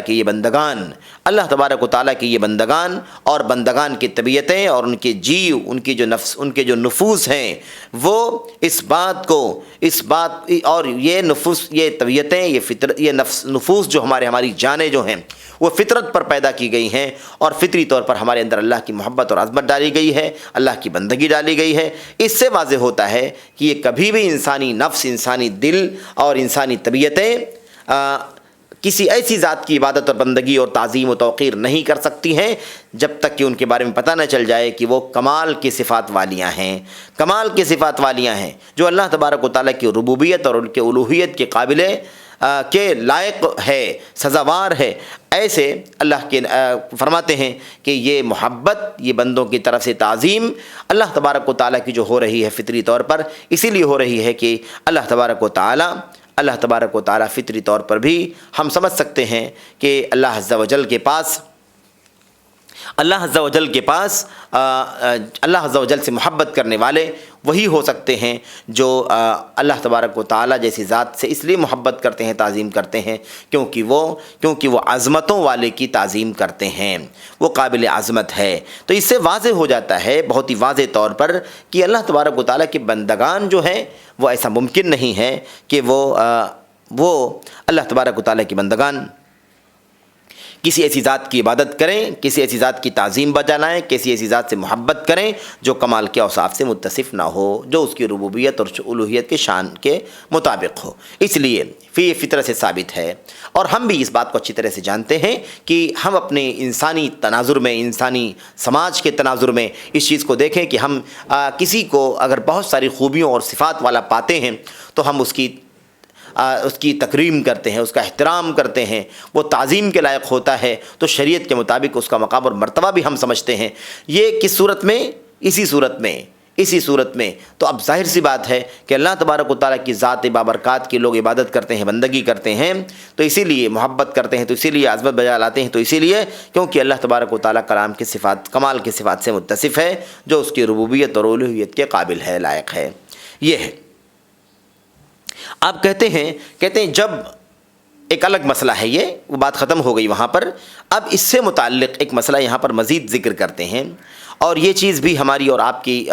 کے یہ بندگان، اللہ تبارک و تعالیٰ کے یہ بندگان اور بندگان کی طبیعتیں اور ان کے جیو، ان کے جو نفوس ہیں، وہ اس بات اور یہ نفوس، یہ طبیعتیں، یہ نفوس جو ہماری جانیں جو ہیں وہ فطرت پر پیدا کی گئی ہیں، اور فطری طور پر ہمارے اندر اللہ کی محبت اور عظمت ڈالی گئی ہے، اللہ کی بندگی ڈالی گئی ہے۔ اس سے واضح ہوتا ہے کہ یہ کبھی بھی انسانی نفس، انسانی دل اور انسانی طبیعتیں کسی ایسی ذات کی عبادت اور بندگی اور تعظیم و توقیر نہیں کر سکتی ہیں جب تک کہ ان کے بارے میں پتہ نہ چل جائے کہ وہ کمال کی صفات والیاں ہیں، کمال کی صفات والیاں ہیں، جو اللہ تبارک و تعالیٰ کی ربوبیت اور ان کے الوہیت کے قابل کے لائق ہے، سزاوار ہے۔ ایسے اللہ کے فرماتے ہیں کہ یہ محبت، یہ بندوں کی طرف سے تعظیم اللہ تبارک و تعالیٰ کی جو ہو رہی ہے فطری طور پر، اسی لیے ہو رہی ہے کہ اللہ تبارک و تعالیٰ فطری طور پر بھی ہم سمجھ سکتے ہیں کہ اللہ عز و جل کے پاس اللہ عز و جل سے محبت کرنے والے وہی ہو سکتے ہیں جو اللہ تبارک و تعالیٰ جیسی ذات سے اس لیے محبت کرتے ہیں، تعظیم کرتے ہیں کیونکہ وہ عظمتوں والے کی تعظیم کرتے ہیں، وہ قابل عظمت ہے۔ تو اس سے واضح ہو جاتا ہے بہت ہی واضح طور پر کہ اللہ تبارک و تعالیٰ کے بندگان جو ہیں وہ ایسا ممکن نہیں ہے کہ وہ اللہ تبارک و تعالیٰ کے بندگان کسی ایسی ذات کی عبادت کریں، کسی ایسی ذات کی تعظیم بجا لائیں، کسی ایسی ذات سے محبت کریں جو کمال کے اوصاف سے متصف نہ ہو، جو اس کی ربوبیت اور الوہیت کے شان کے مطابق ہو۔ اس لیے یہ فطرت سے ثابت ہے، اور ہم بھی اس بات کو اچھی طرح سے جانتے ہیں کہ ہم اپنے انسانی تناظر میں، انسانی سماج کے تناظر میں اس چیز کو دیکھیں کہ ہم کسی کو اگر بہت ساری خوبیوں اور صفات والا پاتے ہیں تو ہم اس کی تکریم کرتے ہیں، اس کا احترام کرتے ہیں، وہ تعظیم کے لائق ہوتا ہے تو شریعت کے مطابق اس کا مقام اور مرتبہ بھی ہم سمجھتے ہیں۔ یہ کس صورت میں؟ اسی صورت میں تو اب ظاہر سی بات ہے کہ اللہ تبارک و تعالیٰ کی ذات بابرکات کی لوگ عبادت کرتے ہیں، بندگی کرتے ہیں، تو اسی لیے محبت کرتے ہیں، تو اسی لیے عظمت بجا لاتے ہیں، تو اسی لیے کیونکہ اللہ تبارک و تعالیٰ کلام کی صفات، کمال کی صفات سے متصف ہے، جو اس کی ربوبیت اور الوہیت کے قابل ہے، لائق ہے۔ یہ ہے آپ کہتے ہیں جب ایک الگ مسئلہ ہے، یہ وہ بات ختم ہو گئی وہاں پر، اب اس سے متعلق ایک مسئلہ یہاں پر مزید ذکر کرتے ہیں، اور یہ چیز بھی ہماری اور آپ کی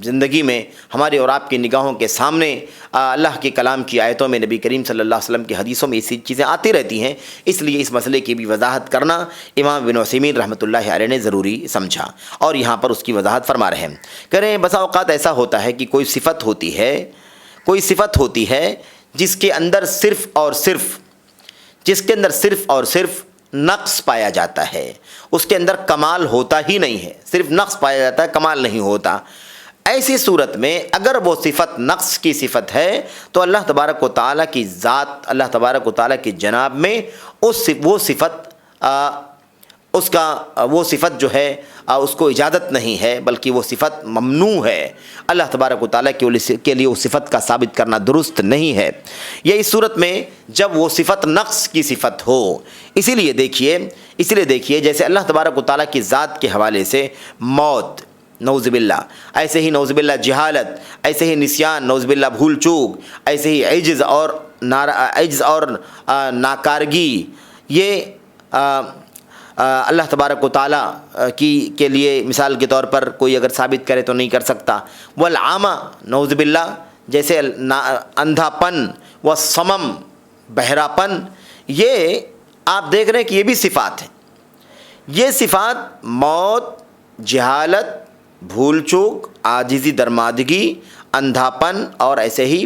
زندگی میں، ہمارے اور آپ کی نگاہوں کے سامنے اللہ کے کلام کی آیتوں میں، نبی کریم صلی اللہ علیہ وسلم کی حدیثوں میں ایسی چیزیں آتی رہتی ہیں، اس لیے اس مسئلے کی بھی وضاحت کرنا امام ابن عثیمین رحمۃ اللہ علیہ نے ضروری سمجھا، اور یہاں پر اس کی وضاحت فرما رہے ہیں۔ کہہ رہے ہیں بسا اوقات ایسا ہوتا ہے کہ کوئی صفت ہوتی ہے جس کے اندر صرف اور صرف نقص پایا جاتا ہے، اس کے اندر کمال ہوتا ہی نہیں ہے، صرف نقص پایا جاتا ہے، کمال نہیں ہوتا۔ ایسی صورت میں اگر وہ صفت نقص کی صفت ہے تو اللہ تبارک و تعالیٰ کی ذات، اللہ تبارک و تعالیٰ کی جناب میں وہ صفت جو ہے اس کو اجازت نہیں ہے، بلکہ وہ صفت ممنوع ہے، اللہ تبارک و تعالیٰ کے لیے اس صفت کا ثابت کرنا درست نہیں ہے۔ یہ اس صورت میں جب وہ صفت نقص کی صفت ہو، اسی لیے دیکھیے جیسے اللہ تبارک و تعالیٰ کی ذات کے حوالے سے موت، نعوذ باللہ، ایسے ہی نعوذ باللہ جہالت، ایسے ہی نسیان، نعوذ باللہ بھول چوک، ایسے ہی عجز اور ناکارگی، یہ اللہ تبارک و تعالیٰ کے لیے مثال کے طور پر کوئی اگر ثابت کرے تو نہیں کر سکتا۔ والعامہ، نعوذ باللہ، جیسے اندھا پن، والصمم، بہراپن، یہ آپ دیکھ رہے ہیں کہ یہ بھی صفات ہیں۔ یہ صفات موت، جہالت، بھول چوک، عاجزی، درمادگی، اندھاپن اور ایسے ہی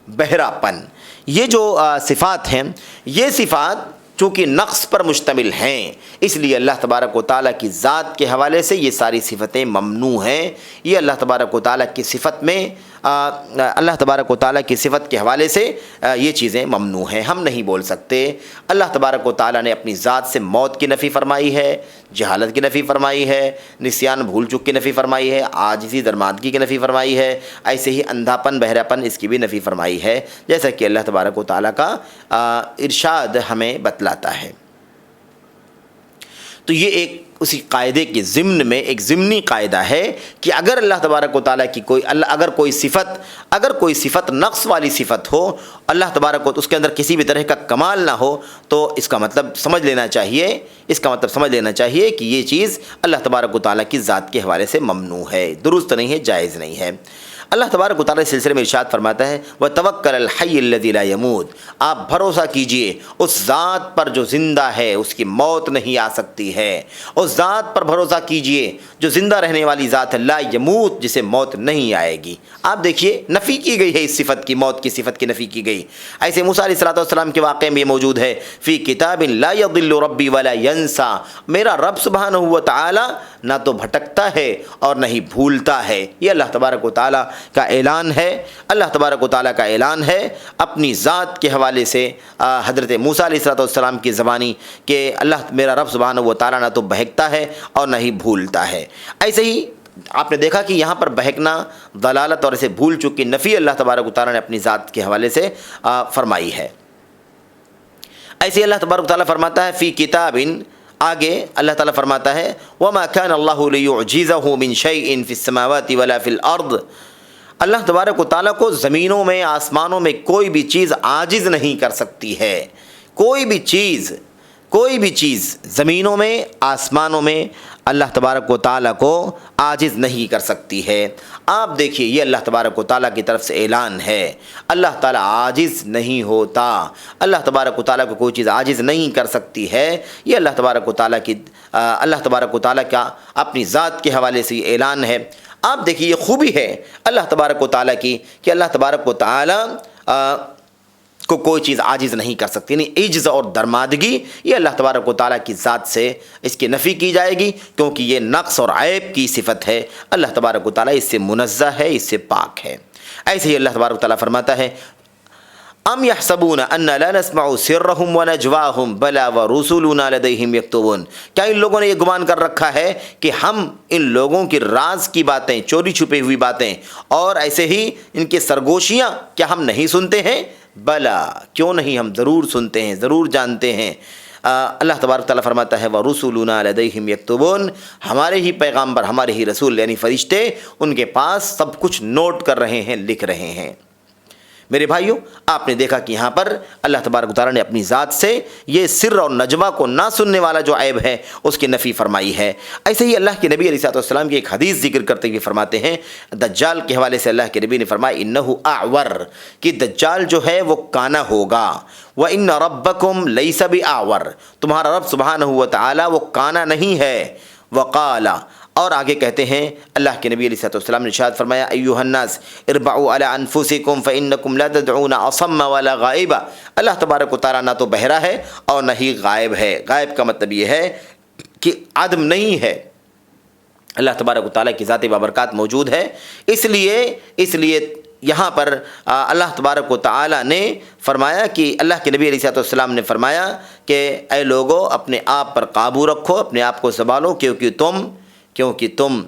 بہراپن، یہ جو صفات ہیں، یہ صفات چونکہ نقص پر مشتمل ہیں، اس لیے اللہ تبارک و تعالیٰ کی ذات کے حوالے سے یہ ساری صفتیں ممنوع ہیں۔ یہ اللہ تبارک و تعالیٰ کی صفت میں، اللہ تبارک و تعالیٰ کی صفت کے حوالے سے یہ چیزیں ممنوع ہیں، ہم نہیں بول سکتے۔ اللہ تبارک و تعالیٰ نے اپنی ذات سے موت کی نفی فرمائی ہے، جہالت کی نفی فرمائی ہے، نسیان بھول چک کی نفی فرمائی ہے، عاجزی درمادگی کی نفی فرمائی ہے، ایسے ہی اندھاپن بہراپن اس کی بھی نفی فرمائی ہے، جیسا کہ اللہ تبارک و تعالیٰ کا ارشاد ہمیں بتلاتا ہے۔ تو یہ ایک اسی قاعدے کے ضمن میں ایک ضمنی قاعدہ ہے کہ اگر اللہ تبارک و تعالیٰ کی اگر کوئی صفت نقص والی صفت ہو، اللہ تبارک و اس کے اندر کسی بھی طرح کا کمال نہ ہو، تو اس کا مطلب سمجھ لینا چاہیے کہ یہ چیز اللہ تبارک و تعالیٰ کی ذات کے حوالے سے ممنوع ہے، درست نہیں ہے، جائز نہیں ہے۔ اللہ تبارک و تعالیٰ اس سلسلے میں ارشاد فرماتا ہے وَتَوَكَّلَ الْحَيِّ الَّذِي لَا يَمُوتُ، آپ بھروسہ کیجئے اس ذات پر جو زندہ ہے، اس کی موت نہیں آ سکتی ہے، اس ذات پر بھروسہ کیجئے جو زندہ رہنے والی ذات ہے، لا یموت، جسے موت نہیں آئے گی۔ آپ دیکھیے نفی کی گئی ہے اس صفت کی، موت کی صفت کی نفی کی گئی۔ ایسے موسیٰ علیہ السلام کے واقعے میں یہ موجود ہے فی کتاب لا یضل ربی ولا ینسا، میرا رب سبحانہ و تعالی نہ تو بھٹکتا ہے اور نہ ہی بھولتا ہے۔ یہ اللہ تبارک و تعالیٰ کا اعلان ہے، اللہ تبارک و تعالیٰ کا اعلان ہے اپنی ذات کے حوالے سے حضرت موسیٰ علیہ السلام کی زبانی کہ اللہ میرا رب سبحانہ و تعالیٰ نہ تو بہکتا ہے اور نہ ہی بھولتا ہے۔ ایسے ہی آپ نے دیکھا کہ یہاں پر بہکنا، ضلالت اور ایسے بھول چک کی نفی اللہ تبارک و تعالیٰ نے اپنی ذات کے حوالے سے فرمائی ہے۔ ایسے اللہ تبارک و تعالیٰ فرماتا ہے فی کتاب، آگے اللہ تعالیٰ فرماتا ہے وَمَا كَانَ اللَّهُ لِيُعْجِزَهُ مِنْ شَيْءٍ فِي السَّمَاوَاتِ وَلَا فِي الْأَرْضِ، اللہ تبارک و تعالیٰ کو زمینوں میں، آسمانوں میں کوئی بھی چیز عاجز نہیں کر سکتی ہے۔ کوئی بھی چیز زمینوں میں، آسمانوں میں اللہ تبارک و تعالیٰ کو عاجز نہیں کر سکتی ہے۔ آپ دیکھیے یہ اللہ تبارک و تعالیٰ کی طرف سے اعلان ہے، اللہ تعالیٰ عاجز نہیں ہوتا، اللہ تبارک و تعالیٰ کو کوئی چیز عاجز نہیں کر سکتی ہے۔ یہ اللہ تبارک و تعالیٰ کا اپنی ذات کے حوالے سے یہ اعلان ہے۔ آپ دیکھیے یہ خوبی ہے اللہ تبارک و تعالیٰ کی کہ اللہ تبارک و تعالیٰ کو کوئی چیز عاجز نہیں کر سکتی، یعنی عجز اور درمادگی یہ اللہ تبارک و تعالیٰ کی ذات سے اس کی نفی کی جائے گی، کیونکہ یہ نقص اور عیب کی صفت ہے۔ اللہ تبارک و تعالیٰ اس سے منزہ ہے، اس سے پاک ہے۔ ایسے ہی اللہ تبارک و تعالیٰ فرماتا ہے ام يحسبون ان لا نسمع سرهم ونجواهم بلا ورسلنا لديهم يكتبون، کیا ان لوگوں نے یہ گمان کر رکھا ہے کہ ہم ان لوگوں کی راز کی باتیں، چوری چھپی ہوئی باتیں اور ایسے ہی ان کے سرگوشیاں کیا ہم نہیں سنتے ہیں؟ بلا، کیوں نہیں، ہم ضرور سنتے ہیں، ضرور جانتے ہیں۔ اللہ تبارک تعالیٰ فرماتا ہے وَرُسُلُنَا لَدَيْهِمْ يَكْتُبُونَ، ہمارے ہی پیغامبر، ہمارے ہی رسول یعنی فرشتے ان کے پاس سب کچھ نوٹ کر رہے ہیں، لکھ رہے ہیں۔ میرے بھائیوں، آپ نے دیکھا کہ یہاں پر اللہ تبارک و تعالیٰ نے اپنی ذات سے یہ سر اور نجوا کو نہ سننے والا جو عیب ہے اس کی نفی فرمائی ہے۔ ایسے ہی اللہ کے نبی علیہ السلام کی ایک حدیث ذکر کرتے ہوئے فرماتے ہیں، دجال کے حوالے سے اللہ کے نبی نے فرمایا انہ اعور، کہ دجال جو ہے وہ کانا ہوگا، وان ربکم لیس باعور، تمہارا رب سبحانہ و تعالیٰ وہ کانا نہیں ہے۔ وقال، اور آگے کہتے ہیں اللہ کے نبی علیہ السلام نے ارشاد فرمایا ایھا الناس اربعوا علی انفسکم فانکم لا تدعون اصم ولا غائبا، اللہ تبارک و تعالیٰ نہ تو بہرا ہے اور نہ ہی غائب ہے۔ غائب کا مطلب یہ ہے کہ عدم نہیں ہے، اللہ تبارک و تعالیٰ کی ذات بابرکات موجود ہے۔ اس لیے یہاں پر اللہ تبارک و تعالیٰ نے فرمایا کہ اللہ کے نبی علیہ السلام نے فرمایا کہ اے لوگو اپنے آپ پر قابو رکھو، اپنے آپ کو سنبھالو، کیونکہ تم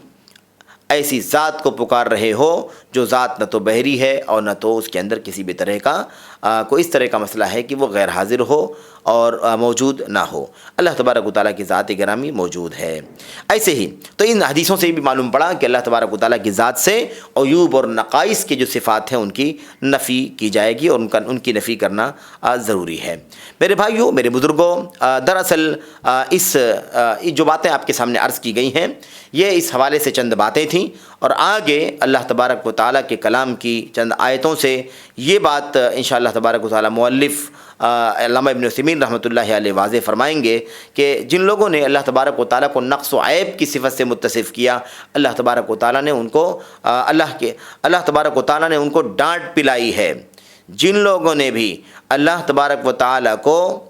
ایسی ذات کو پکار رہے ہو جو ذات نہ تو بحری ہے اور نہ تو اس کے اندر کسی بھی طرح کا کوئی اس طرح کا مسئلہ ہے کہ وہ غیر حاضر ہو اور موجود نہ ہو۔ اللہ تبارک و تعالیٰ کی ذات گرامی موجود ہے۔ ایسے ہی تو ان حدیثوں سے بھی معلوم پڑا کہ اللہ تبارک و تعالیٰ کی ذات سے عیوب اور نقائص کی جو صفات ہیں ان کی نفی کی جائے گی اور ان کی نفی کرنا ضروری ہے۔ میرے بھائیوں، میرے بزرگوں، دراصل اس جو باتیں آپ کے سامنے عرض کی گئی ہیں یہ اس حوالے سے چند باتیں تھیں، اور آگے اللہ تبارک و تعالیٰ کے کلام کی چند آیتوں سے یہ بات انشاءاللہ تبارک و تعالیٰ مؤلف علامہ ابن عثیمین رحمۃ اللہ علیہ واضح فرمائیں گے کہ جن لوگوں نے اللہ تبارک و تعالیٰ کو نقص و عیب کی صفت سے متصف کیا، اللہ تبارک و تعالیٰ نے ان کو اللہ تبارک و تعالیٰ نے ان کو ڈانٹ پلائی ہے۔ جن لوگوں نے بھی اللہ تبارک و تعالیٰ کو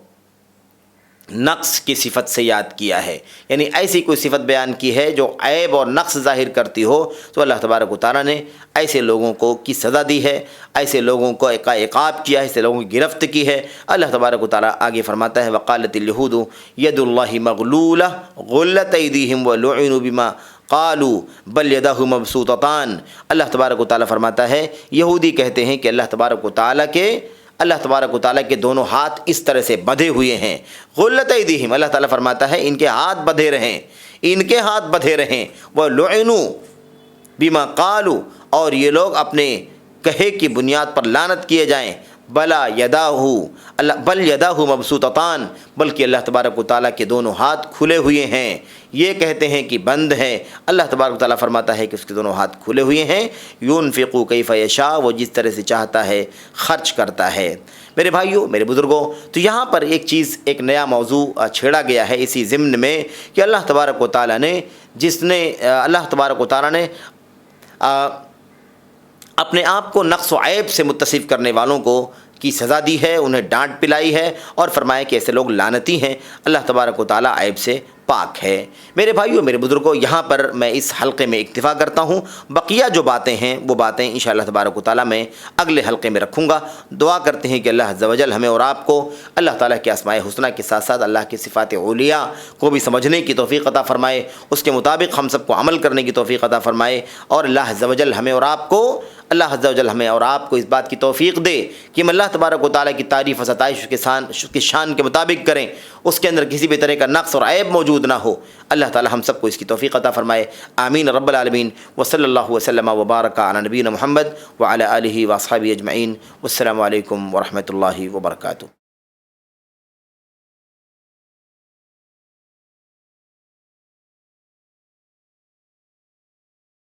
نقص کی صفت سے یاد کیا ہے، یعنی ایسی کوئی صفت بیان کی ہے جو عیب اور نقص ظاہر کرتی ہو، تو اللہ تبارک و تعالیٰ نے ایسے لوگوں کو کی سزا دی ہے، ایسے لوگوں کو عقاب کیا ہے، ایسے لوگوں کی گرفت کی ہے۔ اللہ تبارک و تعالیٰ آگے فرماتا ہے وقالت اليہود ید اللہ مغلولہ غلت ایدیہم ولعنوا بما قالوا بل یداہ مبسوطتان۔ اللہ تبارک و تعالیٰ فرماتا ہے یہودی کہتے ہیں کہ اللہ تبارک و تعالیٰ کے دونوں ہاتھ اس طرح سے بدھے ہوئے ہیں۔ غلت ایدیہم، اللہ تعالیٰ فرماتا ہے ان کے ہاتھ بدھے رہیں، وَلُعِنُوا بِمَا قَالُوا، اور یہ لوگ اپنے کہے کی بنیاد پر لعنت کیے جائیں۔ بل یداہ مبسوطتان، بلکہ اللہ تبارک و تعالیٰ کے دونوں ہاتھ کھلے ہوئے ہیں، یہ کہتے ہیں کہ بند ہیں، اللہ تبارک و تعالیٰ فرماتا ہے کہ اس کے دونوں ہاتھ کھلے ہوئے ہیں۔ يُنْفِقُ كَيْفَ يَشَاءُ، وہ جس طرح سے چاہتا ہے خرچ کرتا ہے۔ میرے بھائیوں، میرے بزرگوں، تو یہاں پر ایک نیا موضوع چھیڑا گیا ہے اسی ضمن میں کہ اللہ تبارک و تعالیٰ نے اپنے آپ کو نقص و عیب سے متصف کرنے والوں کو کی سزا دی ہے، انہیں ڈانٹ پلائی ہے اور فرمایا کہ ایسے لوگ لعنتی ہیں، اللہ تبارک و تعالیٰ عیب سے پاک ہے۔ میرے بھائیوں، میرے بزرگوں، یہاں پر میں اس حلقے میں اکتفا کرتا ہوں، بقیہ جو باتیں ہیں وہ باتیں انشاءاللہ تبارک و تعالیٰ میں اگلے حلقے میں رکھوں گا۔ دعا کرتے ہیں کہ اللہ عز و جل ہمیں اور آپ کو اللہ تعالیٰ کے اسماء حسنہ کے ساتھ ساتھ اللہ کی صفات علیٰ کو بھی سمجھنے کی توفیق عطا فرمائے، اس کے مطابق ہم سب کو عمل کرنے کی توفیق عطا فرمائے، اور اللہ عز و جل ہمیں اور آپ کو اس بات کی توفیق دے کہ ہم اللہ تبارک و تعالیٰ کی تعریف و ستائش کی شان کے مطابق کریں، اس کے اندر کسی بھی طرح کا نقص اور عیب موجود نہ ہو۔ اللہ تعالیٰ ہم سب کو اس کی توفیق عطا فرمائے، آمین رب العالمین۔ وصلی اللہ وسلم وبارک علی نبینا محمد وعلی آلہ واصحابہ اجمعین۔ والسلام علیکم ورحمۃ اللہ وبرکاتہ۔